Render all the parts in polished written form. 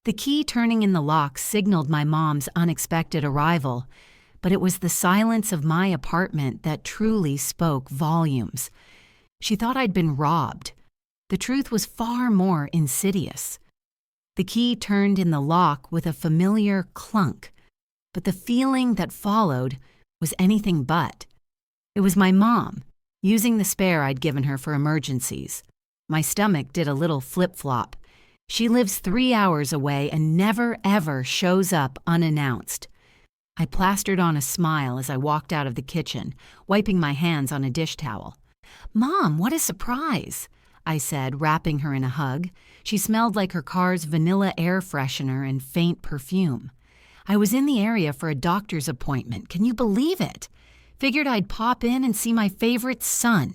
The key turning in the lock signaled my mom's unexpected arrival, but it was the silence of my apartment that truly spoke volumes. She thought I'd been robbed. The truth was far more insidious. The key turned in the lock with a familiar clunk, but the feeling that followed was anything but. It was my mom, using the spare I'd given her for emergencies. My stomach did a little flip-flop. She lives 3 hours away and never ever shows up unannounced. I plastered on a smile as I walked out of the kitchen, wiping my hands on a dish towel. "Mom, what a surprise!" I said, wrapping her in a hug. She smelled like her car's vanilla air freshener and faint perfume. "I was in the area for a doctor's appointment. Can you believe it? Figured I'd pop in and see my favorite son,"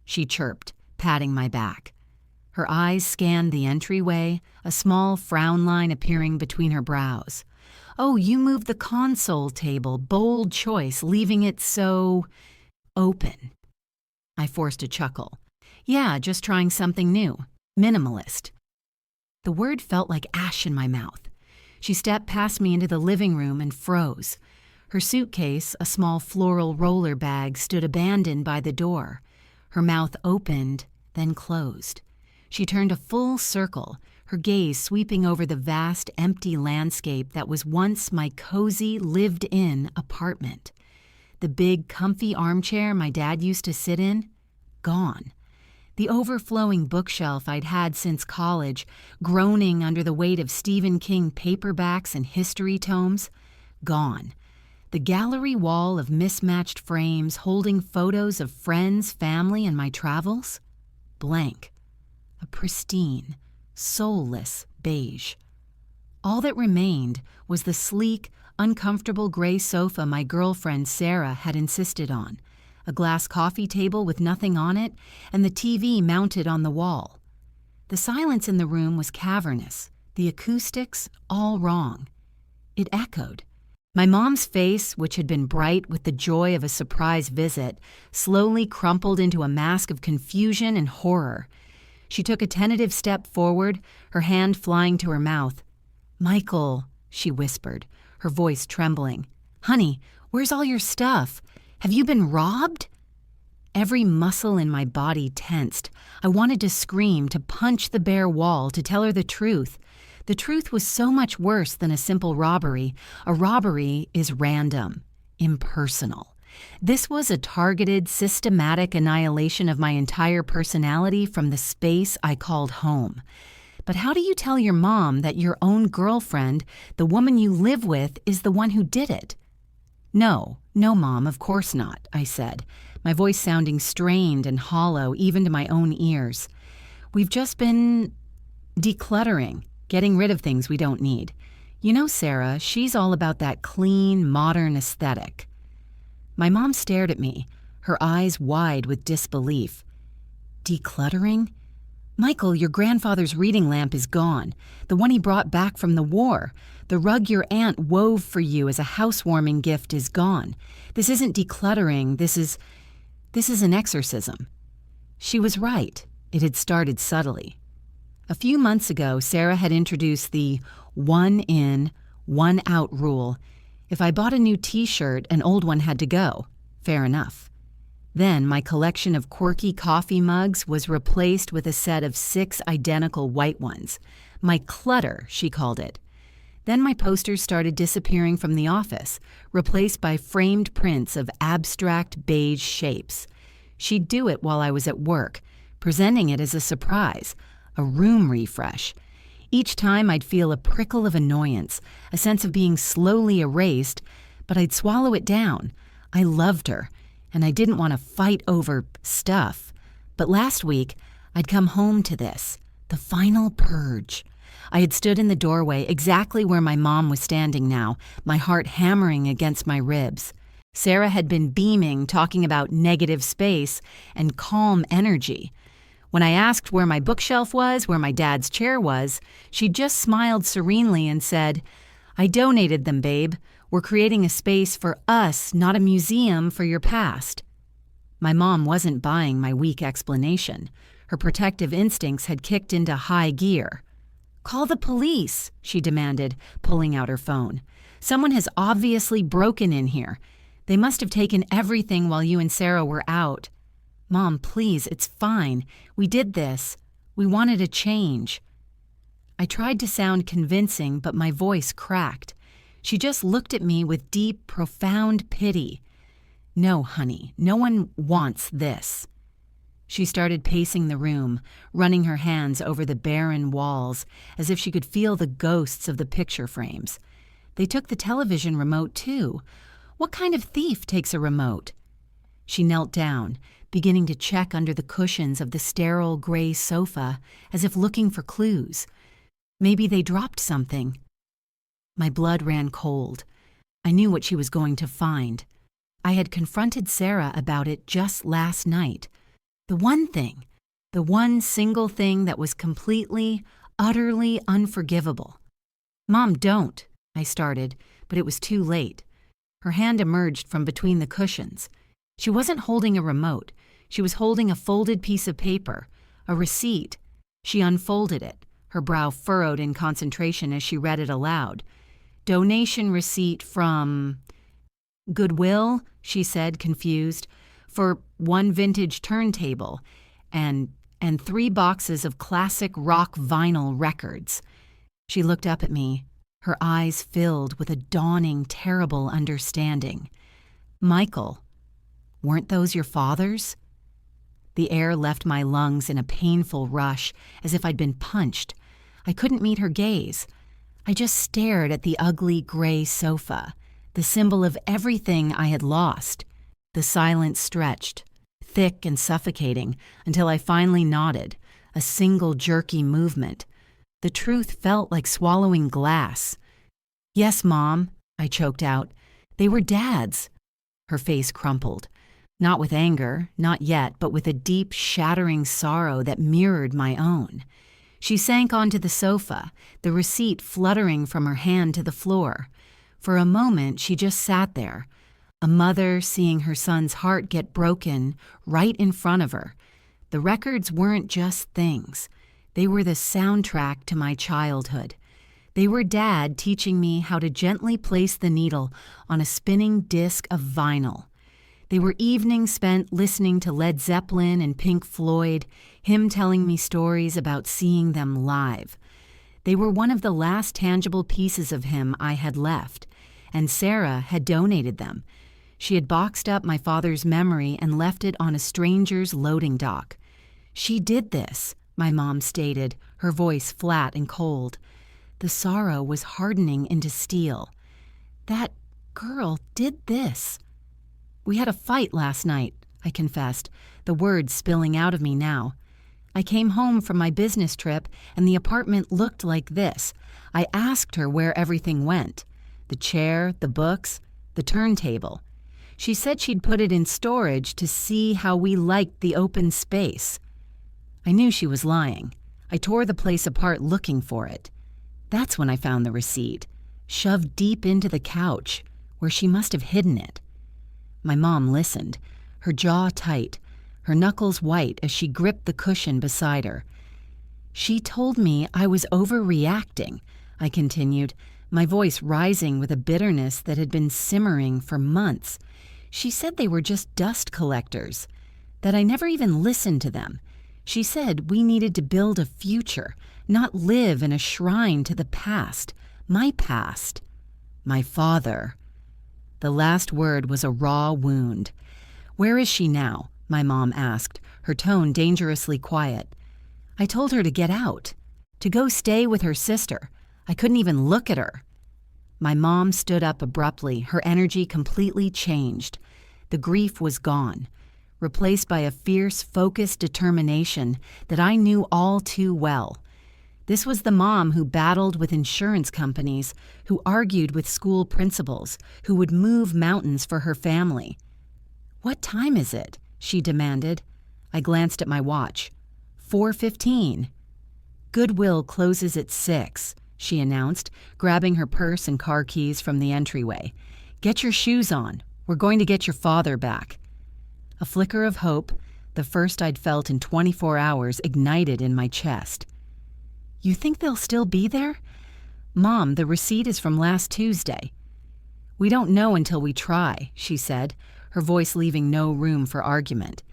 she chirped, patting my back. Her eyes scanned the entryway, a small frown line appearing between her brows. "Oh, you moved the console table. Bold choice, leaving it so open." I forced a chuckle. "Yeah, just trying something new. Minimalist." The word felt like ash in my mouth. She stepped past me into the living room and froze. Her suitcase, a small floral roller bag, stood abandoned by the door. Her mouth opened, then closed. She turned a full circle, her gaze sweeping over the vast, empty landscape that was once my cozy, lived-in apartment. The big, comfy armchair my dad used to sit in? Gone. The overflowing bookshelf I'd had since college, groaning under the weight of Stephen King paperbacks and history tomes? Gone. The gallery wall of mismatched frames holding photos of friends, family, and my travels? Blank. A pristine, soulless beige. All that remained was the sleek, uncomfortable gray sofa my girlfriend Sarah had insisted on, a glass coffee table with nothing on it, and the TV mounted on the wall. The silence in the room was cavernous, the acoustics all wrong. It echoed. My mom's face, which had been bright with the joy of a surprise visit, slowly crumpled into a mask of confusion and horror. She took a tentative step forward, her hand flying to her mouth. "Michael," she whispered, her voice trembling. "Honey, where's all your stuff? Have you been robbed?" Every muscle in my body tensed. I wanted to scream, to punch the bare wall, to tell her the truth. The truth was so much worse than a simple robbery. A robbery is random, impersonal. This was a targeted, systematic annihilation of my entire personality from the space I called home. But how do you tell your mom that your own girlfriend, the woman you live with, is the one who did it? No, Mom, of course not," I said, my voice sounding strained and hollow even to my own ears. "We've just been decluttering, getting rid of things we don't need. You know Sarah, she's all about that clean, modern aesthetic." My mom stared at me, her eyes wide with disbelief. "Decluttering? Michael, your grandfather's reading lamp is gone, the one he brought back from the war. The rug your aunt wove for you as a housewarming gift is gone. This isn't decluttering, this is an exorcism." She was right. It had started subtly. A few months ago, Sarah had introduced the one in, one out rule. If I bought a new t-shirt, an old one had to go. Fair enough. Then my collection of quirky coffee mugs was replaced with a set of 6 identical white ones. My clutter, she called it. Then my posters started disappearing from the office, replaced by framed prints of abstract beige shapes. She'd do it while I was at work, presenting it as a surprise, a room refresh. Each time I'd feel a prickle of annoyance, a sense of being slowly erased, but I'd swallow it down. I loved her, and I didn't want to fight over stuff. But last week, I'd come home to this, the final purge. I had stood in the doorway exactly where my mom was standing now, my heart hammering against my ribs. Sarah had been beaming, talking about negative space and calm energy. When I asked where my bookshelf was, where my dad's chair was, she just smiled serenely and said, "I donated them, babe. We're creating a space for us, not a museum for your past." My mom wasn't buying my weak explanation. Her protective instincts had kicked into high gear. "Call the police," she demanded, pulling out her phone. "Someone has obviously broken in here. They must have taken everything while you and Sarah were out." "Mom, please, it's fine. We did this. We wanted a change." I tried to sound convincing, but my voice cracked. She just looked at me with deep, profound pity. "No, honey, no one wants this." She started pacing the room, running her hands over the barren walls as if she could feel the ghosts of the picture frames. "They took the television remote, too. What kind of thief takes a remote?" She knelt down, beginning to check under the cushions of the sterile gray sofa as if looking for clues. Maybe they dropped something. My blood ran cold. I knew what she was going to find. I had confronted Sarah about it just last night. The one single thing that was completely, utterly unforgivable. "Mom, don't," I started, but it was too late. Her hand emerged from between the cushions. She wasn't holding a remote. She was holding a folded piece of paper, a receipt. She unfolded it, her brow furrowed in concentration as she read it aloud. "Donation receipt from Goodwill," she said, confused, "for one vintage turntable and 3 boxes of classic rock vinyl records." She looked up at me, her eyes filled with a dawning, terrible understanding. "Michael, weren't those your father's?" The air left my lungs in a painful rush, as if I'd been punched. I couldn't meet her gaze. I just stared at the ugly gray sofa, the symbol of everything I had lost. The silence stretched, thick and suffocating, until I finally nodded, a single jerky movement. The truth felt like swallowing glass. "Yes, Mom," I choked out. "They were Dad's." Her face crumpled. Not with anger, not yet, but with a deep, shattering sorrow that mirrored my own. She sank onto the sofa, the receipt fluttering from her hand to the floor. For a moment, she just sat there, a mother seeing her son's heart get broken right in front of her. The records weren't just things. They were the soundtrack to my childhood. They were Dad teaching me how to gently place the needle on a spinning disc of vinyl. They were evenings spent listening to Led Zeppelin and Pink Floyd, him telling me stories about seeing them live. They were one of the last tangible pieces of him I had left, and Sarah had donated them. She had boxed up my father's memory and left it on a stranger's loading dock. "She did this," my mom stated, her voice flat and cold. The sorrow was hardening into steel. "That girl did this." "We had a fight last night," I confessed, the words spilling out of me now. "I came home from my business trip and the apartment looked like this. I asked her where everything went. The chair, the books, the turntable. She said she'd put it in storage to see how we liked the open space." I knew she was lying. I tore the place apart looking for it. That's when I found the receipt, shoved deep into the couch, where she must have hidden it. My mom listened, her jaw tight, her knuckles white as she gripped the cushion beside her. "She told me I was overreacting," I continued, my voice rising with a bitterness that had been simmering for months. "She said they were just dust collectors, that I never even listened to them. She said we needed to build a future, not live in a shrine to the past, my past, my father." The last word was a raw wound. "Where is she now?" my mom asked, her tone dangerously quiet. I told her to get out, to go stay with her sister. I couldn't even look at her. My mom stood up abruptly, her energy completely changed. The grief was gone, replaced by a fierce, focused determination that I knew all too well. This was the mom who battled with insurance companies, who argued with school principals, who would move mountains for her family. "What time is it?" she demanded. I glanced at my watch. 4:15. "Goodwill closes at 6, she announced, grabbing her purse and car keys from the entryway. "Get your shoes on. We're going to get your father back." A flicker of hope, the first I'd felt in 24 hours, ignited in my chest. You think they'll still be there? Mom, the receipt is from last Tuesday. We don't know until we try, she said, her voice leaving no room for argument.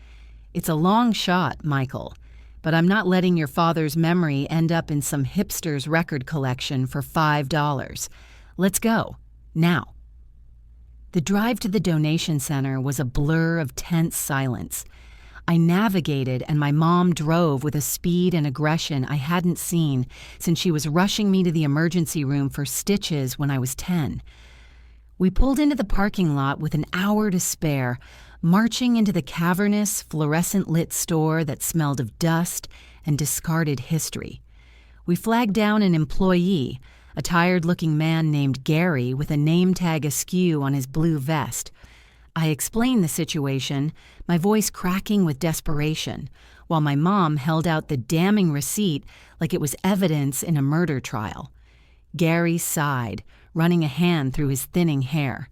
It's a long shot, Michael, but I'm not letting your father's memory end up in some hipster's record collection for $5. Let's go, now. The drive to the donation center was a blur of tense silence. I navigated and my mom drove with a speed and aggression I hadn't seen since she was rushing me to the emergency room for stitches when I was 10. We pulled into the parking lot with an hour to spare, marching into the cavernous, fluorescent-lit store that smelled of dust and discarded history. We flagged down an employee, a tired-looking man named Gary with a name tag askew on his blue vest. I explained the situation, my voice cracking with desperation, while my mom held out the damning receipt like it was evidence in a murder trial. Gary sighed, running a hand through his thinning hair.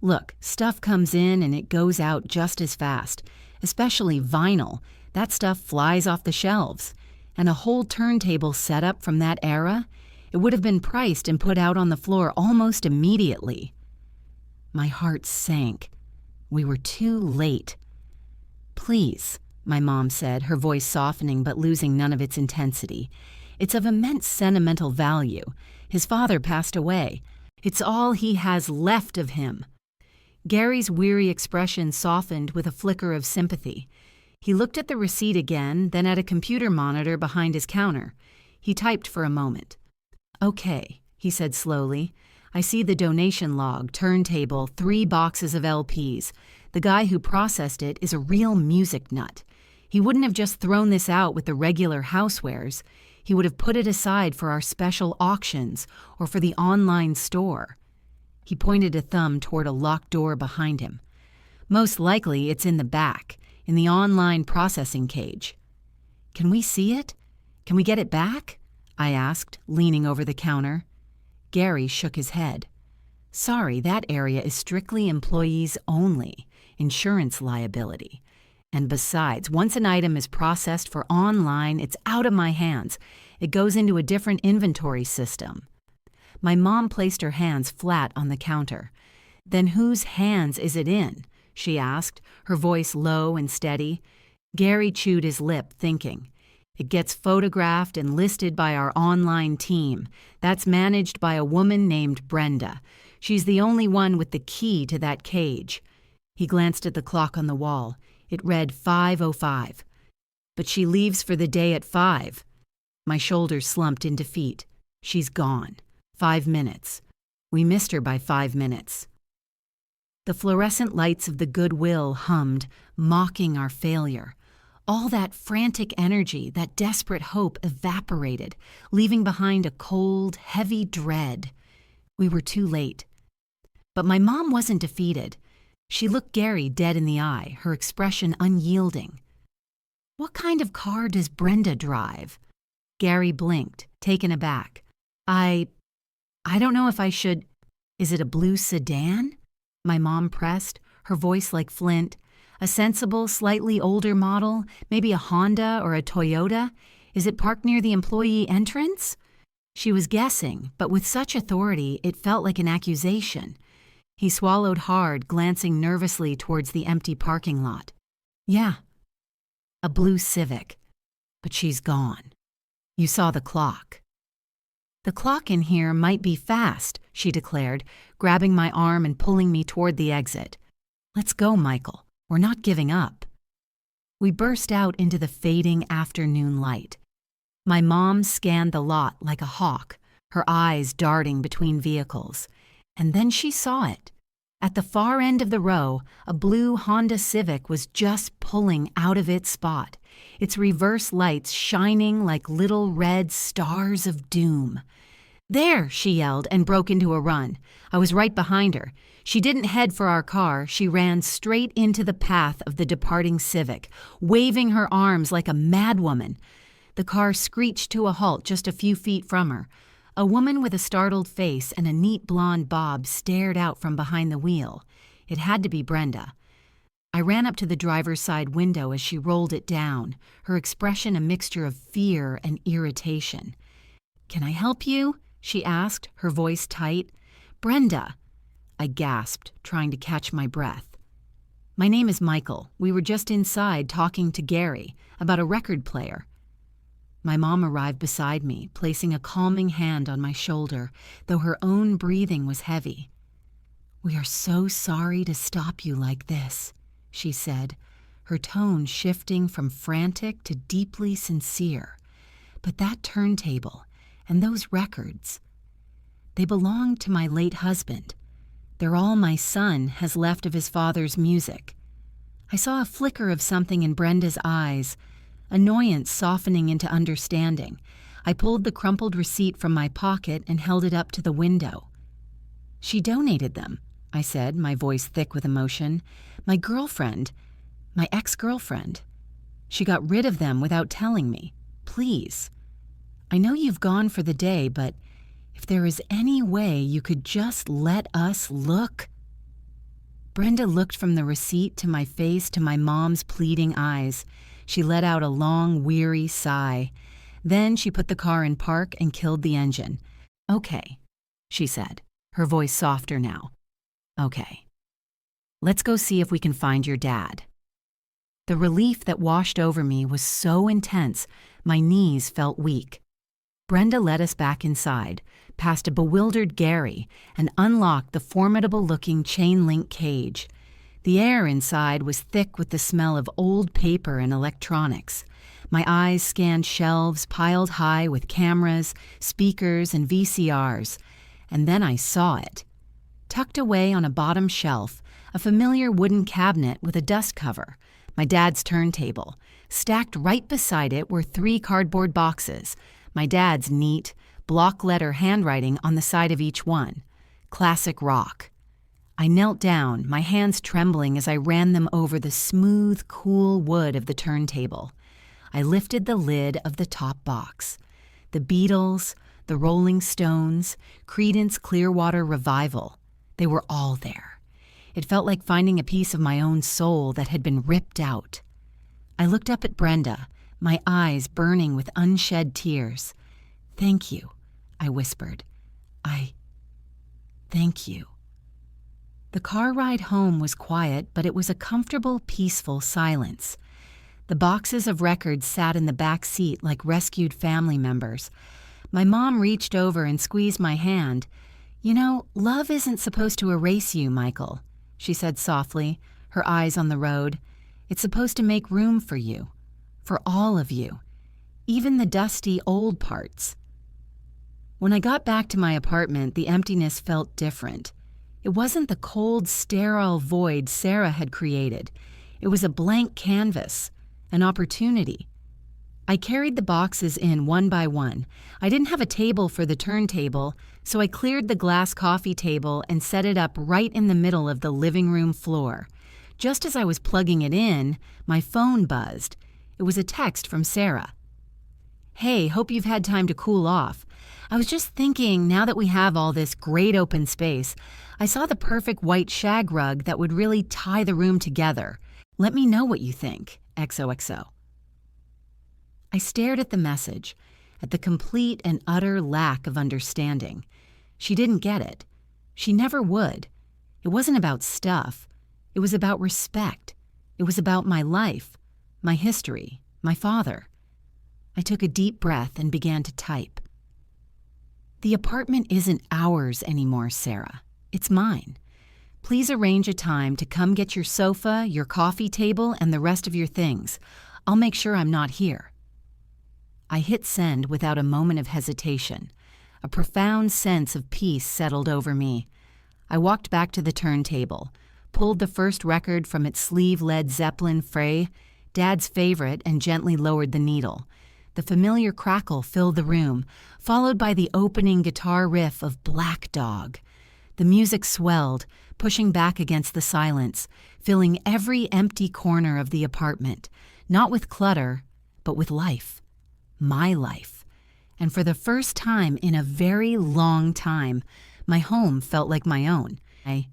Look, stuff comes in and it goes out just as fast, especially vinyl. That stuff flies off the shelves. And a whole turntable set up from that era, it would have been priced and put out on the floor almost immediately. My heart sank. We were too late. Please, my mom said, her voice softening but losing none of its intensity. It's of immense sentimental value. His father passed away. It's all he has left of him. Gary's weary expression softened with a flicker of sympathy. He looked at the receipt again, then at a computer monitor behind his counter. He typed for a moment. Okay, he said slowly. I see the donation log, turntable, 3 boxes of LPs. The guy who processed it is a real music nut. He wouldn't have just thrown this out with the regular housewares. He would have put it aside for our special auctions or for the online store. He pointed a thumb toward a locked door behind him. Most likely it's in the back, in the online processing cage. Can we see it? Can we get it back? I asked, leaning over the counter. Gary shook his head. Sorry, that area is strictly employees only, insurance liability. And besides, once an item is processed for online, it's out of my hands. It goes into a different inventory system. My mom placed her hands flat on the counter. Then whose hands is it in? She asked, her voice low and steady. Gary chewed his lip, thinking. It gets photographed and listed by our online team. That's managed by a woman named Brenda. She's the only one with the key to that cage. He glanced at the clock on the wall. It read 5:05. But she leaves for the day at 5. My shoulders slumped in defeat. She's gone. 5 minutes. We missed her by 5 minutes. The fluorescent lights of the Goodwill hummed, mocking our failure. All that frantic energy, that desperate hope evaporated, leaving behind a cold, heavy dread. We were too late. But my mom wasn't defeated. She looked Gary dead in the eye, her expression unyielding. What kind of car does Brenda drive? Gary blinked, taken aback. I don't know if I should. Is it a blue sedan? My mom pressed, her voice like flint. A sensible, slightly older model, maybe a Honda or a Toyota? Is it parked near the employee entrance? She was guessing, but with such authority, it felt like an accusation. He swallowed hard, glancing nervously towards the empty parking lot. Yeah, a blue Civic. But she's gone. You saw the clock. The clock in here might be fast, she declared, grabbing my arm and pulling me toward the exit. Let's go, Michael. We're not giving up. We burst out into the fading afternoon light. My mom scanned the lot like a hawk, her eyes darting between vehicles. And then she saw it. At the far end of the row, a blue Honda Civic was just pulling out of its spot, its reverse lights shining like little red stars of doom. There, she yelled and broke into a run. I was right behind her. She didn't head for our car. She ran straight into the path of the departing Civic, waving her arms like a madwoman. The car screeched to a halt just a few feet from her. A woman with a startled face and a neat blonde bob stared out from behind the wheel. It had to be Brenda. I ran up to the driver's side window as she rolled it down, her expression a mixture of fear and irritation. "Can I help you?" she asked, her voice tight. "Brenda." I gasped, trying to catch my breath. "My name is Michael. We were just inside talking to Gary about a record player." My mom arrived beside me, placing a calming hand on my shoulder, though her own breathing was heavy. "We are so sorry to stop you like this," she said, her tone shifting from frantic to deeply sincere. "But that turntable and those records, they belonged to my late husband. They're all my son has left of his father's music." I saw a flicker of something in Brenda's eyes, annoyance softening into understanding. I pulled the crumpled receipt from my pocket and held it up to the window. "She donated them," I said, my voice thick with emotion. "My ex-girlfriend. She got rid of them without telling me. Please. I know you've gone for the day, but if there is any way you could just let us look." Brenda looked from the receipt to my face to my mom's pleading eyes. She let out a long, weary sigh. Then she put the car in park and killed the engine. "Okay," she said, her voice softer now. "Okay. Let's go see if we can find your dad." The relief that washed over me was so intense, my knees felt weak. Brenda led us back inside, past a bewildered Gary, and unlocked the formidable-looking chain-link cage. The air inside was thick with the smell of old paper and electronics. My eyes scanned shelves piled high with cameras, speakers, and VCRs. And then I saw it. Tucked away on a bottom shelf, a familiar wooden cabinet with a dust cover, my dad's turntable. Stacked right beside it were 3 cardboard boxes, my dad's neat, block-letter handwriting on the side of each one. Classic rock. I knelt down, my hands trembling as I ran them over the smooth, cool wood of the turntable. I lifted the lid of the top box. The Beatles, the Rolling Stones, Creedence Clearwater Revival. They were all there. It felt like finding a piece of my own soul that had been ripped out. I looked up at Brenda, my eyes burning with unshed tears. "Thank you," I whispered. Thank you." The car ride home was quiet, but it was a comfortable, peaceful silence. The boxes of records sat in the back seat like rescued family members. My mom reached over and squeezed my hand. "You know, love isn't supposed to erase you, Michael," she said softly, her eyes on the road. "It's supposed to make room for you. For all of you. Even the dusty, old parts." When I got back to my apartment, the emptiness felt different. It wasn't the cold, sterile void Sarah had created. It was a blank canvas, an opportunity. I carried the boxes in one by one. I didn't have a table for the turntable, so I cleared the glass coffee table and set it up right in the middle of the living room floor. Just as I was plugging it in, my phone buzzed. It was a text from Sarah. "Hey, hope you've had time to cool off. I was just thinking, now that we have all this great open space, I saw the perfect white shag rug that would really tie the room together. Let me know what you think. XOXO." I stared at the message, at the complete and utter lack of understanding. She didn't get it. She never would. It wasn't about stuff. It was about respect. It was about my life, my history, my father. I took a deep breath and began to type. "The apartment isn't ours anymore, Sarah. It's mine. Please arrange a time to come get your sofa, your coffee table, and the rest of your things. I'll make sure I'm not here." I hit send without a moment of hesitation. A profound sense of peace settled over me. I walked back to the turntable, pulled the first record from its sleeve Led Zeppelin fray, Dad's favorite, and gently lowered the needle. The familiar crackle filled the room, followed by the opening guitar riff of Black Dog. The music swelled, pushing back against the silence, filling every empty corner of the apartment, not with clutter, but with life. My life. And for the first time in a very long time, my home felt like my own. I